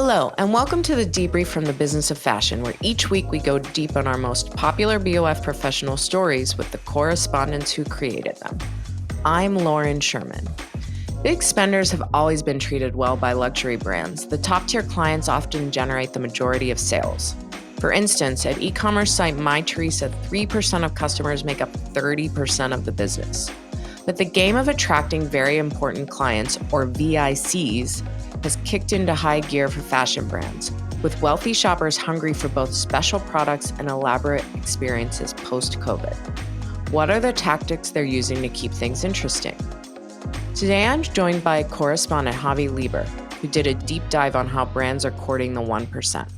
Hello, and welcome to the Debrief from the Business of Fashion, where each week we go deep on our most popular BOF professional stories with the correspondents who created them. I'm Lauren Sherman. Big spenders have always been treated well by luxury brands. The top-tier clients often generate the majority of sales. For instance, at e-commerce site MyTheresa, 3% of customers make up 30% of the business. But the game of attracting very important clients, or VICs, has kicked into high gear for fashion brands, with wealthy shoppers hungry for both special products and elaborate experiences post-COVID. What are the tactics they're using to keep things interesting? Today I'm joined by correspondent Chavie Lieber, who did a deep dive on how brands are courting the 1%.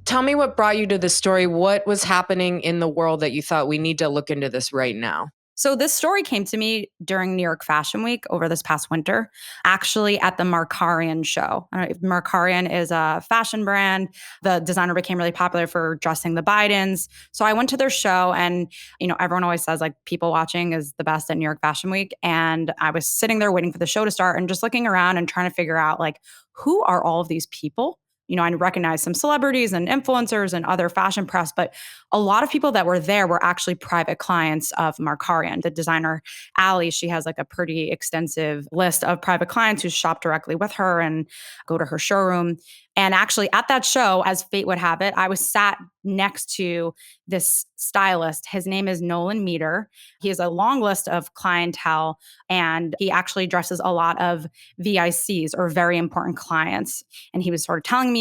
Tell me what brought you to this story. What was happening in the world that you thought we need to look into this right now? So this story came to me during New York Fashion Week over this past winter, actually at the Markarian show. Markarian is a fashion brand. The designer became really popular for dressing the Bidens. So I went to their show and, everyone always says like people watching is the best at New York Fashion Week. And I was sitting there waiting for the show to start and just looking around and trying to figure out like, who are all of these people? I recognize some celebrities and influencers and other fashion press, but a lot of people that were there were actually private clients of Markarian. The designer, Allie, she has like a pretty extensive list of private clients who shop directly with her and go to her showroom. And actually at that show, as fate would have it, I was sat next to this stylist. His name is Nolan Meter. He has a long list of clientele, and he actually dresses a lot of VICs, or very important clients. And he was sort of telling me,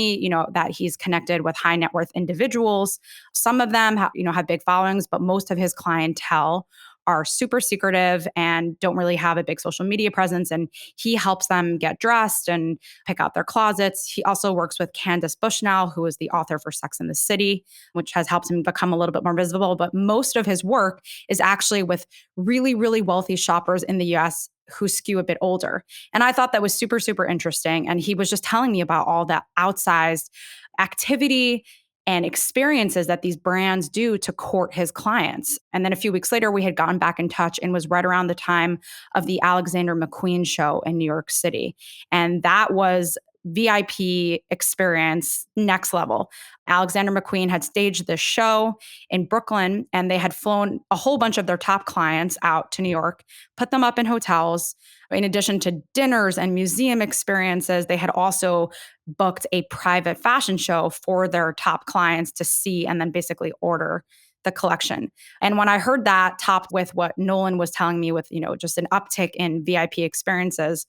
that he's connected with high net worth individuals. Some of them have big followings, but most of his clientele are super secretive and don't really have a big social media presence. And he helps them get dressed and pick out their closets. He also works with Candace Bushnell, who is the author for Sex and the City, which has helped him become a little bit more visible. But most of his work is actually with really, really wealthy shoppers in the US who skew a bit older. And I thought that was super, super interesting. And he was just telling me about all that outsized activity and experiences that these brands do to court his clients. And then a few weeks later, we had gotten back in touch, and was right around the time of the Alexander McQueen show in New York City. And that was VIP experience next level. Alexander McQueen had staged this show in Brooklyn, and they had flown a whole bunch of their top clients out to New York, put them up in hotels. In addition to dinners and museum experiences, they had also booked a private fashion show for their top clients to see and then basically order the collection. And when I heard that topped with what Nolan was telling me with, just an uptick in VIP experiences,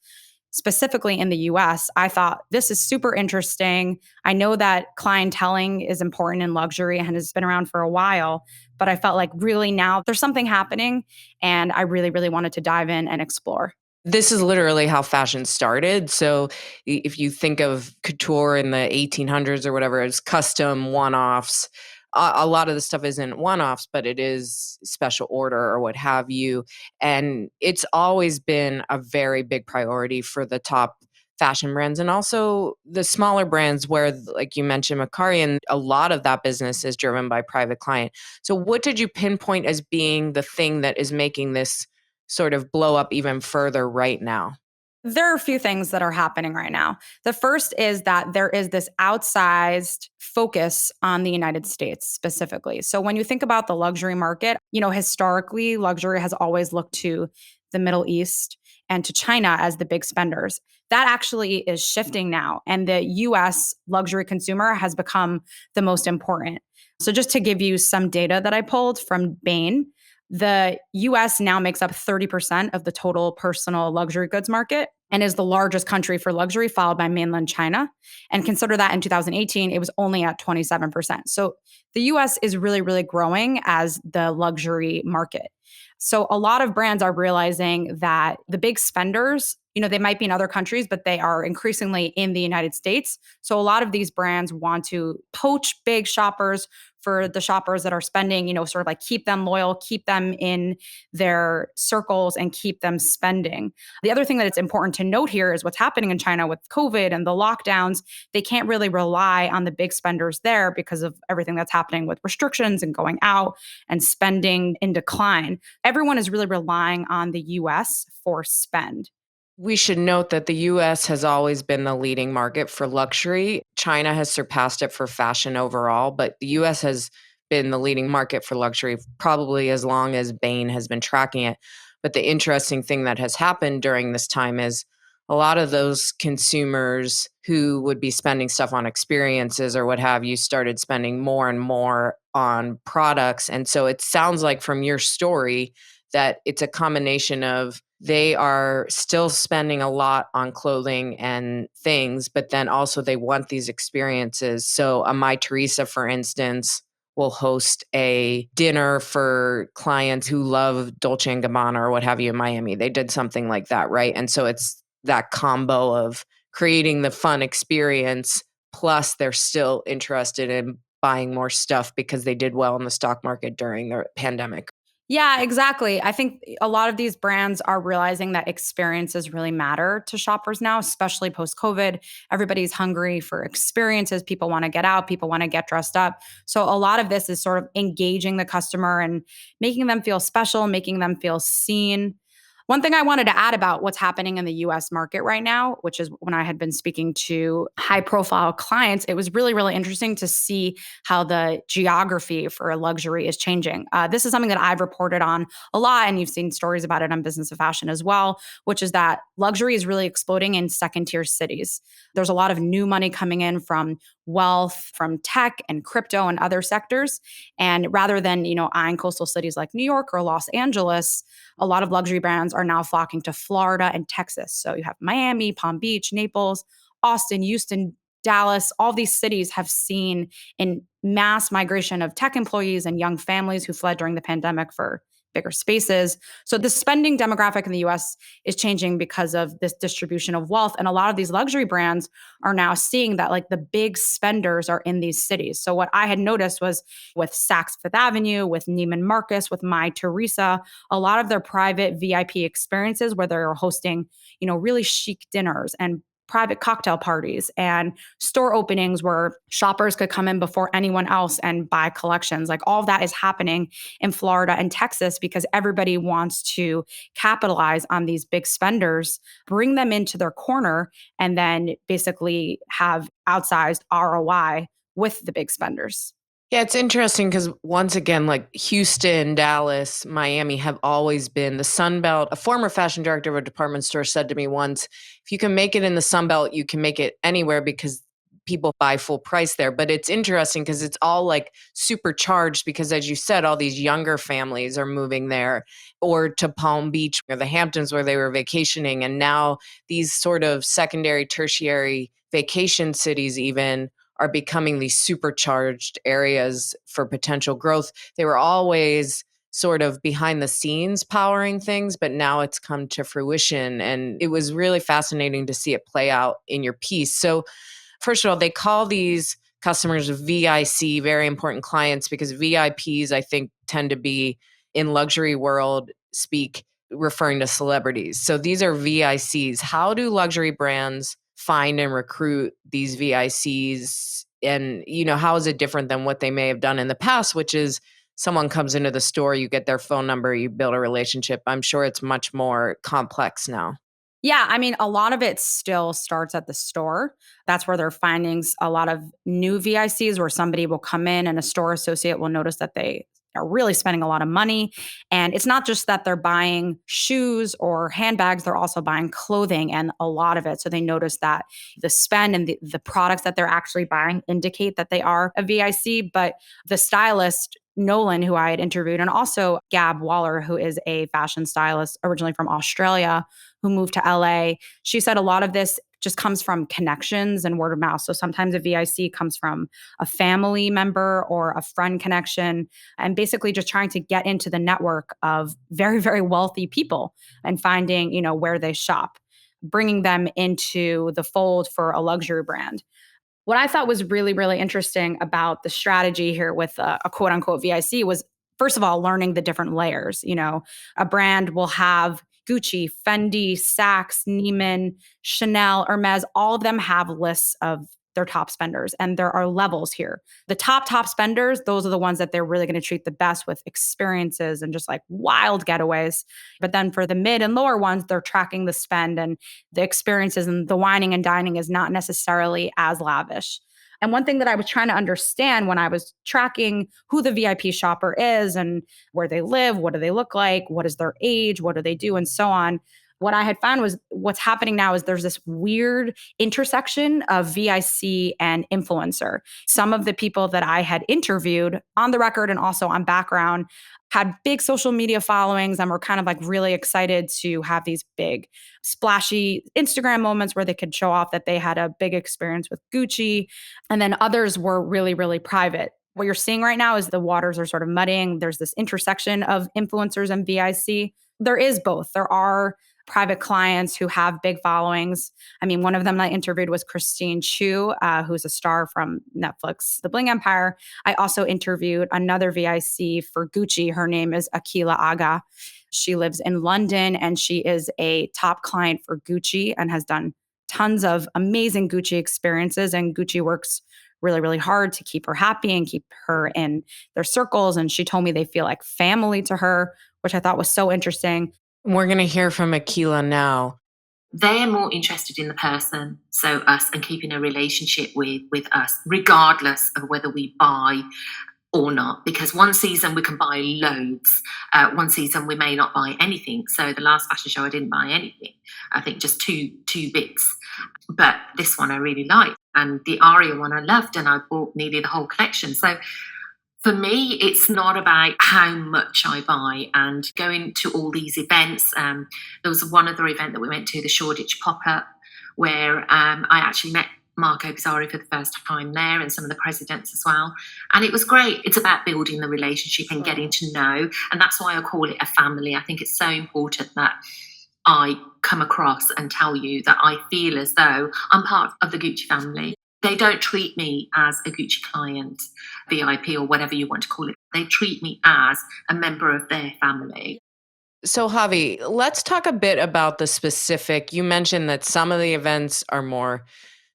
specifically in the US, I thought this is super interesting. I know that clienteling is important in luxury and has been around for a while, but I felt like really now there's something happening, and I really, really wanted to dive in and explore. This is literally how fashion started. So if you think of couture in the 1800s or whatever, it's custom one-offs. A lot of the stuff isn't one-offs, but it is special order or what have you. And it's always been a very big priority for the top fashion brands, and also the smaller brands where, like you mentioned, Macari, a lot of that business is driven by private client. So what did you pinpoint as being the thing that is making this sort of blow up even further right now? There are a few things that are happening right now. The first is that there is this outsized focus on the United States specifically. So when you think about the luxury market, historically, luxury has always looked to the Middle East and to China as the big spenders. That actually is shifting now. And the US luxury consumer has become the most important. So just to give you some data that I pulled from Bain, the US now makes up 30% of the total personal luxury goods market and is the largest country for luxury, followed by mainland China. And consider that in 2018, it was only at 27%. So the US is really, really growing as the luxury market. So a lot of brands are realizing that the big spenders, they might be in other countries, but they are increasingly in the United States. So a lot of these brands want to poach big shoppers for the shoppers that are spending, sort of like keep them loyal, keep them in their circles, and keep them spending. The other thing that it's important to note here is what's happening in China with COVID and the lockdowns. They can't really rely on the big spenders there because of everything that's happening with restrictions and going out and spending in decline. Everyone is really relying on the US for spend. We should note that the US has always been the leading market for luxury. China has surpassed it for fashion overall, but the US has been the leading market for luxury probably as long as Bain has been tracking it. But the interesting thing that has happened during this time is a lot of those consumers who would be spending stuff on experiences or what have you started spending more and more on products. And so it sounds like from your story that it's a combination of they are still spending a lot on clothing and things, but then also they want these experiences. So, My Teresa, for instance, will host a dinner for clients who love Dolce and Gabbana or what have you in Miami. They did something like that, right? And so it's that combo of creating the fun experience, plus they're still interested in buying more stuff because they did well in the stock market during the pandemic. Yeah, exactly. I think a lot of these brands are realizing that experiences really matter to shoppers now, especially post COVID. Everybody's hungry for experiences. People want to get out, people want to get dressed up. So, a lot of this is sort of engaging the customer and making them feel special, making them feel seen. One thing I wanted to add about what's happening in the US market right now, which is when I had been speaking to high profile clients, it was really, really interesting to see how the geography for luxury is changing. This is something that I've reported on a lot, and you've seen stories about it on Business of Fashion as well, which is that luxury is really exploding in second tier cities. There's a lot of new money coming in from wealth, from tech and crypto and other sectors. And rather than, eyeing coastal cities like New York or Los Angeles, a lot of luxury brands are now flocking to Florida and Texas. So you have Miami, Palm Beach, Naples, Austin, Houston, Dallas. All these cities have seen in mass migration of tech employees and young families who fled during the pandemic for bigger spaces. So the spending demographic in the US is changing because of this distribution of wealth. And a lot of these luxury brands are now seeing that like the big spenders are in these cities. So what I had noticed was with Saks Fifth Avenue, with Neiman Marcus, with My Teresa, a lot of their private VIP experiences where they're hosting, really chic dinners and private cocktail parties and store openings where shoppers could come in before anyone else and buy collections. Like all of that is happening in Florida and Texas because everybody wants to capitalize on these big spenders, bring them into their corner, and then basically have outsized ROI with the big spenders. Yeah, it's interesting because once again, like Houston, Dallas, Miami have always been the Sun Belt. A former fashion director of a department store said to me once, if you can make it in the Sun Belt, you can make it anywhere because people buy full price there. But it's interesting because it's all like supercharged because, as you said, all these younger families are moving there or to Palm Beach or the Hamptons where they were vacationing. And now these sort of secondary, tertiary vacation cities, even are becoming these supercharged areas for potential growth. They were always sort of behind the scenes powering things, but now it's come to fruition. And it was really fascinating to see it play out in your piece. So, first of all, they call these customers VIC, very important clients, because VIPs, I think, tend to be in luxury world speak referring to celebrities. So these are VICs. How do luxury brands find and recruit these VICs? And, how is it different than what they may have done in the past, which is someone comes into the store, you get their phone number, you build a relationship. I'm sure it's much more complex now. Yeah, I mean, a lot of it still starts at the store. That's where they're finding a lot of new VICs where somebody will come in and a store associate will notice that they are really spending a lot of money. And it's not just that they're buying shoes or handbags, they're also buying clothing and a lot of it. So they notice that the spend and the products that they're actually buying indicate that they are a VIC. But the stylist, Nolan, who I had interviewed, and also Gab Waller, who is a fashion stylist originally from Australia, who moved to LA. She said a lot of this just comes from connections and word of mouth. So sometimes a VIC comes from a family member or a friend connection, and basically just trying to get into the network of very, very wealthy people and finding, where they shop, bringing them into the fold for a luxury brand. What I thought was really, really interesting about the strategy here with a quote unquote VIC was, first of all, learning the different layers. A brand will have Gucci, Fendi, Saks, Neiman, Chanel, Hermes, all of them have lists of their top spenders. And there are levels here. The top spenders, those are the ones that they're really going to treat the best with experiences and just like wild getaways. But then for the mid and lower ones, they're tracking the spend and the experiences, and the wining and dining is not necessarily as lavish. And one thing that I was trying to understand when I was tracking who the VIP shopper is and where they live, what do they look like, what is their age, what do they do, and so on. What I had found was what's happening now is there's this weird intersection of VIC and influencer. Some of the people that I had interviewed on the record and also on background had big social media followings and were kind of like really excited to have these big splashy Instagram moments where they could show off that they had a big experience with Gucci. And then others were really, really private. What you're seeing right now is the waters are sort of muddying. There's this intersection of influencers and VIC. There is both. There are private clients who have big followings. I mean, one of them I interviewed was Christine Chu, who's a star from Netflix, The Bling Empire. I also interviewed another VIC for Gucci. Her name is Akila Aga. She lives in London and she is a top client for Gucci and has done tons of amazing Gucci experiences. And Gucci works really, really hard to keep her happy and keep her in their circles. And she told me they feel like family to her, which I thought was so interesting. We're going to hear from Akila now. They're more interested in the person, so us, and keeping a relationship with us, regardless of whether we buy or not. Because one season we can buy loads. One season we may not buy anything. So the last fashion show I didn't buy anything. I think just two bits. But this one I really liked. And the Aria one I loved, and I bought nearly the whole collection. So for me, it's not about how much I buy and going to all these events. There was one other event that we went to, the Shoreditch pop-up, where I actually met Marco Bizzarri for the first time there, and some of the presidents as well. And it was great. It's about building the relationship and getting to know. And that's why I call it a family. I think it's so important that I come across and tell you that I feel as though I'm part of the Gucci family. They don't treat me as a Gucci client, VIP, or whatever you want to call it. They treat me as a member of their family. So, Chavie, let's talk a bit about the specific. You mentioned that some of the events are more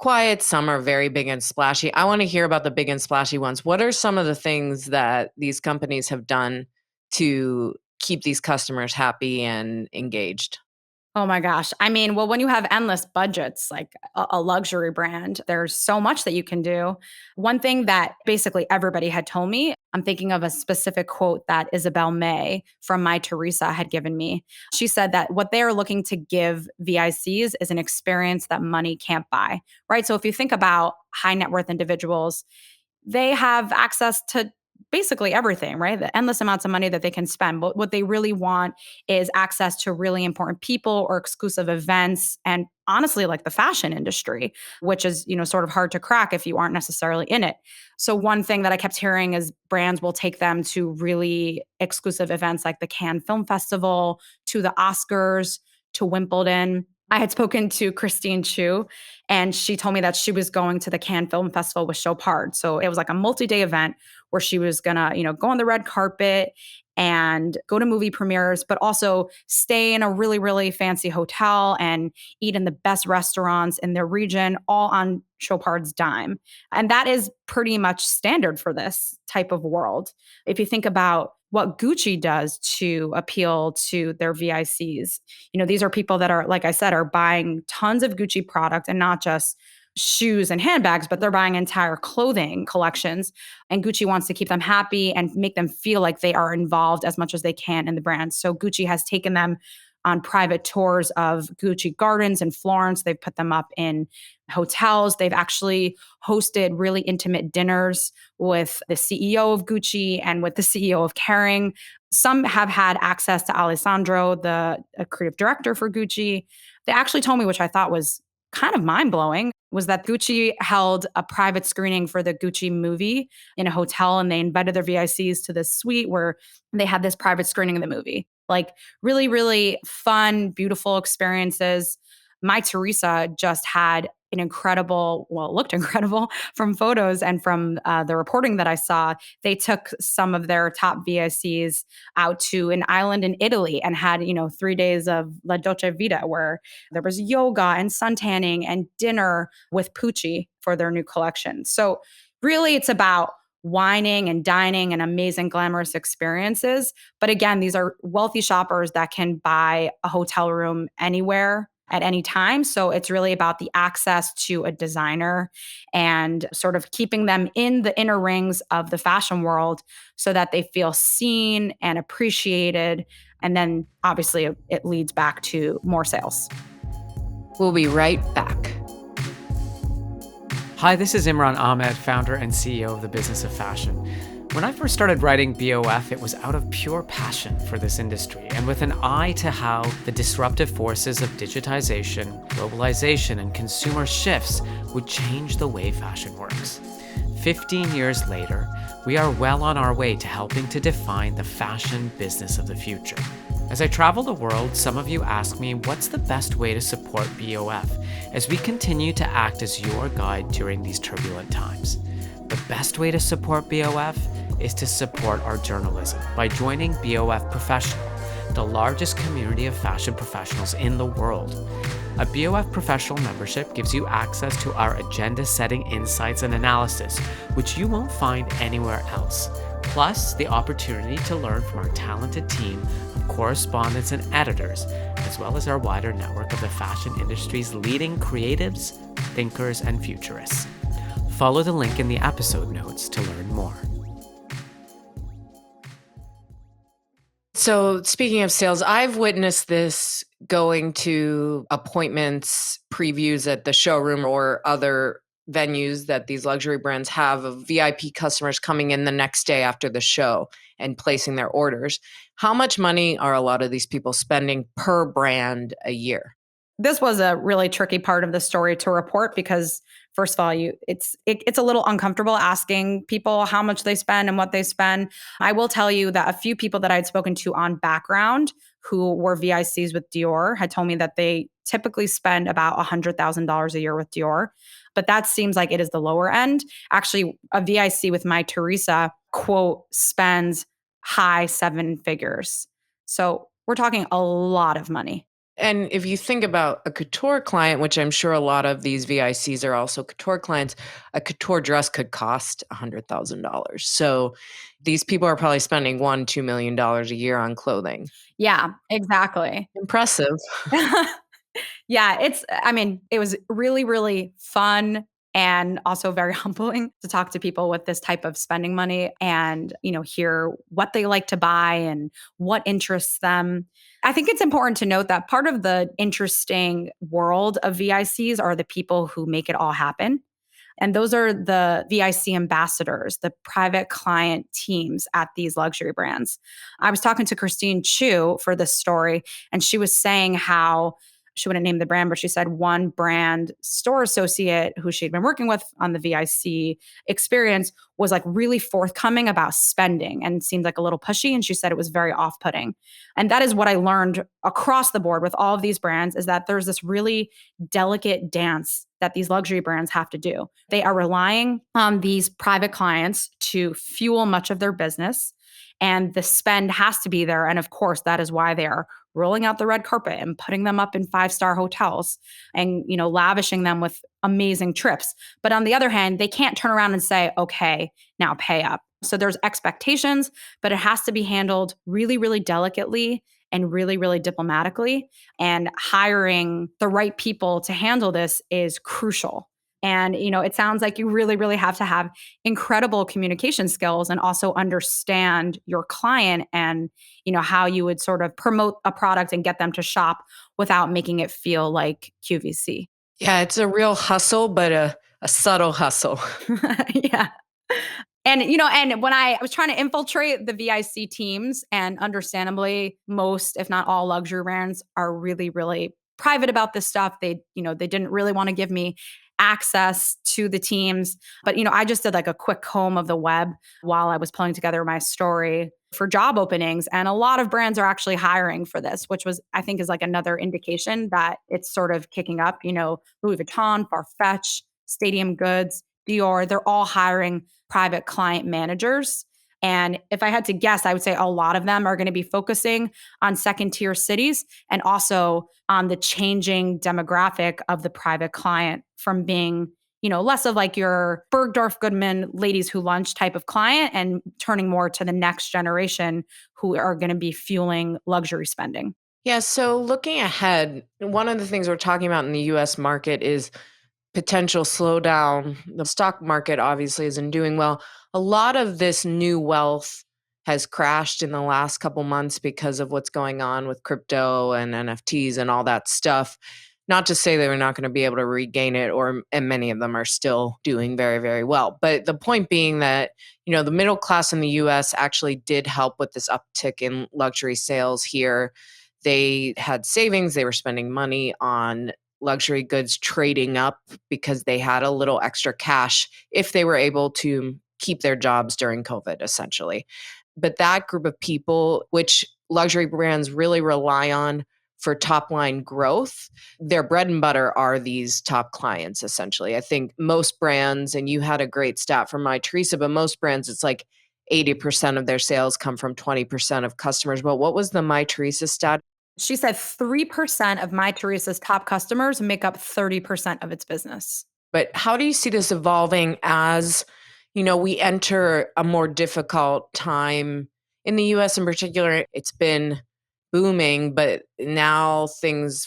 quiet, some are very big and splashy. I want to hear about the big and splashy ones. What are some of the things that these companies have done to keep these customers happy and engaged? Oh my gosh. I mean, well, when you have endless budgets, like a luxury brand, there's so much that you can do. One thing that basically everybody had told me, I'm thinking of a specific quote that Isabel May from My Teresa had given me. She said that what they are looking to give VICs is an experience that money can't buy, right? So if you think about high net worth individuals, they have access to basically everything, right? The endless amounts of money that they can spend. But what they really want is access to really important people or exclusive events, and honestly, like the fashion industry, which is, sort of hard to crack if you aren't necessarily in it. So one thing that I kept hearing is brands will take them to really exclusive events like the Cannes Film Festival, to the Oscars, to Wimbledon. I had spoken to Christine Chu, and she told me that she was going to the Cannes Film Festival with Chopard. So it was like a multi-day event where she was gonna, go on the red carpet and go to movie premieres, but also stay in a really, really fancy hotel and eat in the best restaurants in their region, all on Chopard's dime. And that is pretty much standard for this type of world. If you think about what Gucci does to appeal to their VICs, these are people that are, like I said, are buying tons of Gucci product, and not just shoes and handbags, but they're buying entire clothing collections. And Gucci wants to keep them happy and make them feel like they are involved as much as they can in the brand. So Gucci has taken them on private tours of Gucci gardens in Florence. They've put them up in hotels. They've actually hosted really intimate dinners with the CEO of Gucci and with the CEO of Kering. Some have had access to Alessandro, the creative director for Gucci. They actually told me, which I thought was kind of mind-blowing, was that Gucci held a private screening for the Gucci movie in a hotel, and they invited their VICs to this suite where they had this private screening of the movie. Like really, really fun, beautiful experiences. My Teresa just had an incredible, well, it looked incredible from photos and from the reporting that I saw. They took some of their top VICs out to an island in Italy and had, 3 days of La Dolce Vita where there was yoga and sun tanning and dinner with Pucci for their new collection. So really it's about wining and dining and amazing glamorous experiences. But again, these are wealthy shoppers that can buy a hotel room anywhere at any time. So it's really about the access to a designer and sort of keeping them in the inner rings of the fashion world so that they feel seen and appreciated. And then obviously it leads back to more sales. We'll be right back. Hi, this is Imran Ahmed, founder and CEO of the Business of Fashion. When I first started writing BOF, it was out of pure passion for this industry and with an eye to how the disruptive forces of digitization, globalization, and consumer shifts would change the way fashion works. 15 years later, we are well on our way to helping to define the fashion business of the future. As I travel the world, some of you ask me what's the best way to support BOF as we continue to act as your guide during these turbulent times. The best way to support BOF is to support our journalism by joining BOF Professional, the largest community of fashion professionals in the world. A BOF Professional membership gives you access to our agenda-setting insights and analysis, which you won't find anywhere else. Plus, the opportunity to learn from our talented team of correspondents and editors, as well as our wider network of the fashion industry's leading creatives, thinkers, and futurists. Follow the link in the episode notes to learn more. So speaking of sales, I've witnessed this going to appointments, previews at the showroom or other venues that these luxury brands have of VIP customers coming in the next day after the show and placing their orders. How much money are a lot of these people spending per brand a year? This was a really tricky part of the story to report because first of all, it's a little uncomfortable asking people how much they spend and what they spend. I will tell you that a few people that I'd spoken to on background who were VICs with Dior had told me that they typically spend about $100,000 a year with Dior. But that seems like it is the lower end. Actually, a VIC with my Teresa, quote, spends high seven figures. So we're talking a lot of money. And if you think about a couture client, which I'm sure a lot of these VICs are also couture clients, a couture dress could cost $100,000. So these people are probably spending $1-2 million a year on clothing. Yeah, exactly. Impressive. Yeah, it was really, really fun and also very humbling to talk to people with this type of spending money and, hear what they like to buy and what interests them. I think it's important to note that part of the interesting world of VICs are the people who make it all happen. And those are the VIC ambassadors, the private client teams at these luxury brands. I was talking to Christine Chu for this story, and she was saying how she wouldn't name the brand, but she said one brand store associate who she'd been working with on the VIC experience was like really forthcoming about spending and seemed like a little pushy. And she said it was very off-putting. And that is what I learned across the board with all of these brands is that there's this really delicate dance that these luxury brands have to do. They are relying on these private clients to fuel much of their business. And the spend has to be there. And of course, that is why they are rolling out the red carpet and putting them up in 5-star hotels and, lavishing them with amazing trips. But on the other hand, they can't turn around and say, okay, now pay up. So there's expectations, but it has to be handled really, really delicately and really, really diplomatically. And hiring the right people to handle this is crucial. And, it sounds like you really, really have to have incredible communication skills and also understand your client and, how you would sort of promote a product and get them to shop without making it feel like QVC. Yeah, it's a real hustle, but a subtle hustle. Yeah. And, and when I was trying to infiltrate the VIC teams, and understandably, most, if not all luxury brands are really, really private about this stuff. They didn't really want to give me access to the teams. But, I just did like a quick comb of the web while I was pulling together my story for job openings. And a lot of brands are actually hiring for this, which I think is like another indication that it's sort of kicking up. Louis Vuitton, Farfetch, Stadium Goods, Dior, they're all hiring private client managers. And if I had to guess, I would say a lot of them are going to be focusing on second tier cities and also on the changing demographic of the private client from being, less of like your Bergdorf Goodman ladies who lunch type of client and turning more to the next generation who are going to be fueling luxury spending. Yeah. So looking ahead, one of the things we're talking about in the US market is potential slowdown. The stock market obviously isn't doing well. A lot of this new wealth has crashed in the last couple months because of what's going on with crypto and NFTs and all that stuff. Not to say that we're not going to be able to regain it, and many of them are still doing very, very well. But the point being that, the middle class in the US actually did help with this uptick in luxury sales here. They had savings, they were spending money on luxury goods, trading up because they had a little extra cash if they were able to keep their jobs during COVID, essentially. But that group of people, which luxury brands really rely on for top line growth, their bread and butter are these top clients, essentially. I think most brands, and you had a great stat from Teresa, but most brands, it's like 80% of their sales come from 20% of customers. But what was the Teresa stat? She said 3% of Teresa's top customers make up 30% of its business. But how do you see this evolving as, we enter a more difficult time in the US in particular? It's been booming, but now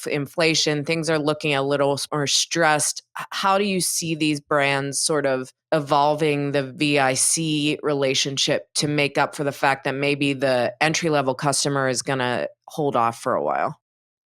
inflation, things are looking a little more stressed. How do you see these brands sort of evolving the VIC relationship to make up for the fact that maybe the entry-level customer is going to hold off for a while?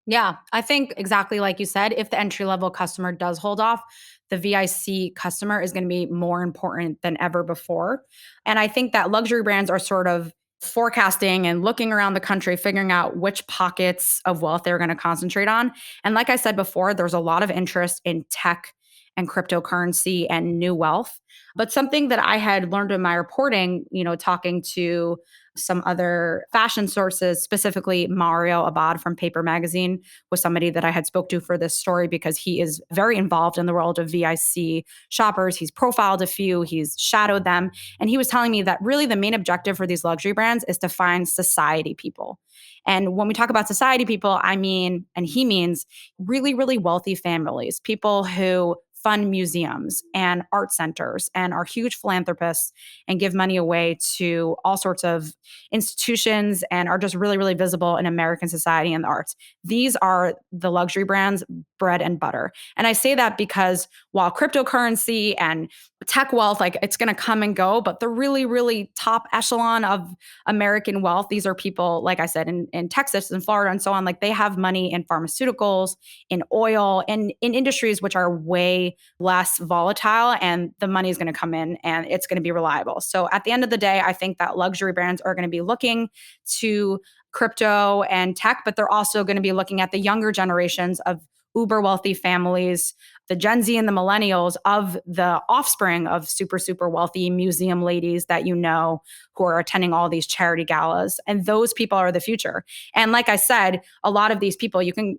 Yeah, I think exactly like you said, if the entry-level customer does hold off, the VIC customer is going to be more important than ever before. And I think that luxury brands are sort of forecasting and looking around the country, figuring out which pockets of wealth they're going to concentrate on. And like I said before, there's a lot of interest in tech and cryptocurrency and new wealth. But something that I had learned in my reporting, talking to some other fashion sources, specifically Mario Abad from Paper Magazine was somebody that I had spoke to for this story because he is very involved in the world of VIC shoppers. He's profiled a few, he's shadowed them. And he was telling me that really the main objective for these luxury brands is to find society people. And when we talk about society people, I mean, and he means really, really wealthy families, people who fund museums and art centers and are huge philanthropists and give money away to all sorts of institutions and are just really, really visible in American society and the arts. These are the luxury brands' bread and butter. And I say that because while cryptocurrency and tech wealth, like it's going to come and go, but the really, really top echelon of American wealth, these are people, like I said, in Texas and Florida and so on, like they have money in pharmaceuticals, in oil, and in industries which are way less volatile, and the money is going to come in and it's going to be reliable. So at the end of the day, I think that luxury brands are going to be looking to crypto and tech, but they're also going to be looking at the younger generations of uber wealthy families, the Gen Z and the millennials of the offspring of super, super wealthy museum ladies that who are attending all these charity galas. And those people are the future. And like I said, a lot of these people, you can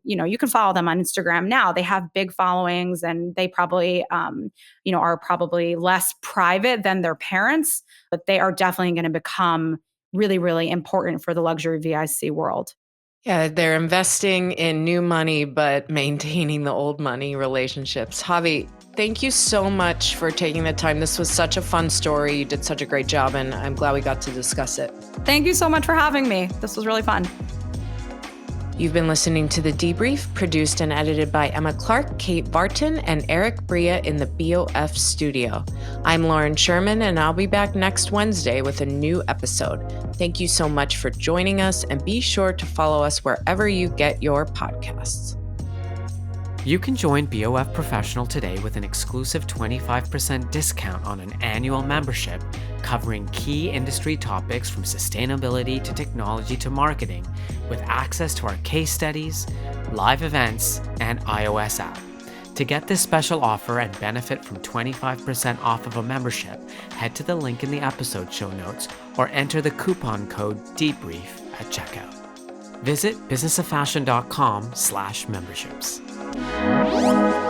follow them on Instagram now. They have big followings and they probably, are probably less private than their parents, but they are definitely going to become really, really important for the luxury VIC world. Yeah, they're investing in new money, but maintaining the old money relationships. Chavie, thank you so much for taking the time. This was such a fun story. You did such a great job, and I'm glad we got to discuss it. Thank you so much for having me. This was really fun. You've been listening to The Debrief, produced and edited by Emma Clark, Kate Barton, and Eric Bria in the BOF studio. I'm Lauren Sherman, and I'll be back next Wednesday with a new episode. Thank you so much for joining us, and be sure to follow us wherever you get your podcasts. You can join BOF Professional today with an exclusive 25% discount on an annual membership covering key industry topics from sustainability to technology to marketing, with access to our case studies, live events, and iOS app. To get this special offer and benefit from 25% off of a membership, head to the link in the episode show notes or enter the coupon code DEBRIEF at checkout. Visit businessofashion.com/memberships.